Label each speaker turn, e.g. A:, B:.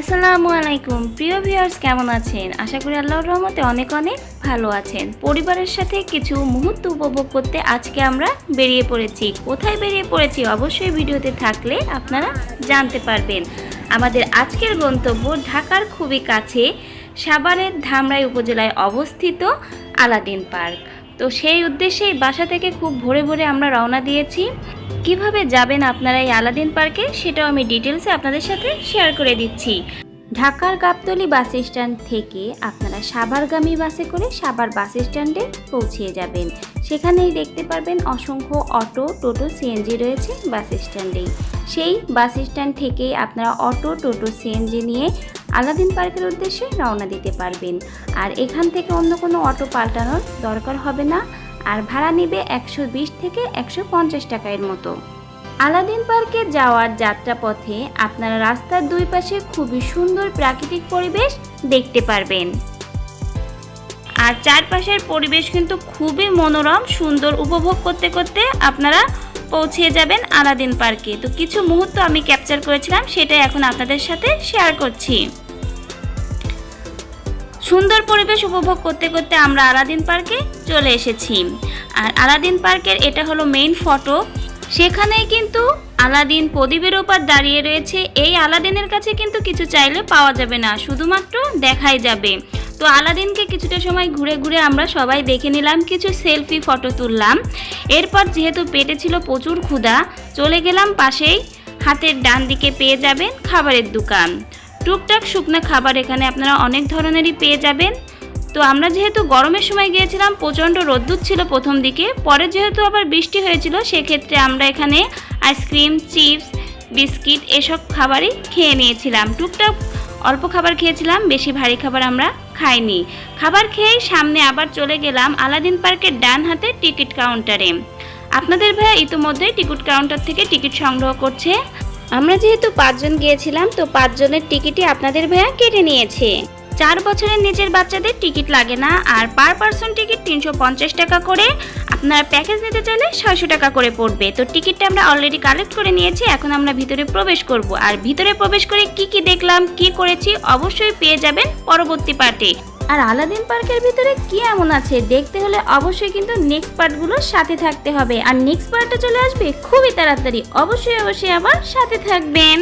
A: আসসালামু আলাইকুম প্রিয় ভিউয়ার্স, কেমন আছেন? আশা করি আল্লাহর রহমতে অনেক অনেক ভালো আছেন। পরিবারের সাথে কিছু মুহূর্ত উপভোগ করতে আজকে আমরা বেরিয়ে পড়েছি। কোথায় বেরিয়ে পড়েছি অবশ্যই ভিডিওতে থাকলে আপনারা জানতে পারবেন। আমাদের আজকের গন্তব্য ঢাকার খুবই কাছে সাভারের ধামরাই উপজেলায় অবস্থিত আলাদিন পার্ক। তো সেই উদ্দেশ্যেই বাসা থেকে খুব ভোরে ভোরে আমরা রওনা দিয়েছি। কিভাবে যাবেন আপনারা এই আলাদিন পার্কে সেটাও আমি ডিটেলসে আপনাদের সাথে শেয়ার করে দিচ্ছি। ঢাকার গাবতলী বাস স্ট্যান্ড থেকে আপনারা সাভারগামী বাসে করে সাভার বাস স্ট্যান্ডে পৌঁছে যাবেন। সেখানেই দেখতে পারবেন অসংখ্য অটো, টোটো, সিএনজি রয়েছে বাস স্ট্যান্ডেই। সেই বাস স্ট্যান্ড থেকেই আপনারা অটো, টোটো, সিএনজি নিয়ে আলাদিন পার্কের উদ্দেশ্যে রওনা দিতে পারবেন। আর এখান থেকে অন্য কোনো অটো পাল্টানোর দরকার হবে না। আর ভাড়া নেবে 120 থেকে 150 টাকার মতো। আলাদিন পার্কে যাওয়ার যাত্রাপথে আপনারা রাস্তার দুই পাশে খুবই সুন্দর প্রাকৃতিক পরিবেশ দেখতে পারবেন। আর চারপাশের পরিবেশ কিন্তু খুবই মনোরম, সুন্দর উপভোগ করতে করতে আপনারা পৌঁছে যাবেন আলাদিন পার্কে। তো কিছু মুহূর্ত আমি ক্যাপচার করেছিলাম, সেটাই এখন আপনাদের সাথে শেয়ার করছি। সুন্দর পরিবেশ উপভোগ করতে করতে আমরা আলাদিন পার্কে চলে এসেছি। আর আলাদিন পার্কের এটা হলো মেইন ফটক। সেখানেই কিন্তু আলাদিন প্রদীপের উপর দাঁড়িয়ে রয়েছে। এই আলাদিনের কাছে কিন্তু কিছু চাইলে পাওয়া যাবে না, শুধুমাত্র দেখাই যাবে। তো আলাদিনকে কিছুটা সময় ঘুরে ঘুরে আমরা সবাই দেখে নিলাম, কিছু সেলফি ফটো তুললাম। এরপর যেহেতু পেটে ছিল প্রচুর ক্ষুধা, চলে গেলাম পাশেই হাতের ডান দিকে পেয়ে যাবেন খাবারের দোকান। টুকটাক শুকনো খাবার এখানে আপনারা অনেক ধরনেরই পেয়ে যাবেন। তো আমরা যেহেতু গরমের সময় গিয়েছিলাম, প্রচণ্ড রোদ্দুর ছিল প্রথম দিকে, পরে যেহেতু আবার বৃষ্টি হয়েছিল, সেক্ষেত্রে আমরা এখানে আইসক্রিম, চিপস, বিস্কিট এসব খাবারই খেয়ে নিয়েছিলাম। টুকটাক অল্প খাবার খেয়েছিলাম, বেশি ভারী খাবার আমরা খাইনি। খাবার খেয়েই সামনে আবার চলে গেলাম আলাদিন পার্কের ডান হাতে টিকিট কাউন্টারে। আপনাদের ভাইয়া ইতিমধ্যেই টিকিট কাউন্টার থেকে টিকিট সংগ্রহ করছে। আমরা যেহেতু 5 জন গিয়েছিলাম, তো 5 জনের টিকিটই আপনাদের ভাইয়া কেটে নিয়েছে। 4 বছরের নিচের বাচ্চাদের টিকিট লাগে না। আর পার পারসন টিকিট 350 টাকা করে। আপনারা প্যাকেজ নিতে চাইলে 600 টাকা করে পড়বে। তো টিকিটটা আমরা অলরেডি কালেক্ট করে নিয়েছি। এখন আমরা ভিতরে প্রবেশ করব। আর ভিতরে প্রবেশ করে কি দেখলাম, কি করেছি অবশ্যই পেয়ে যাবেন পরবর্তী পার্টে। আর আলাদিন পার্কের ভিতরে কি এমন আছে দেখতে হলে অবশ্যই কিন্তু নেক্সট পার্টগুলোর সাথে থাকতে হবে। আর নেক্সট পার্টে চলে আসবে খুবই তাড়াতাড়ি। অবশ্যই আমার সাথে থাকবেন।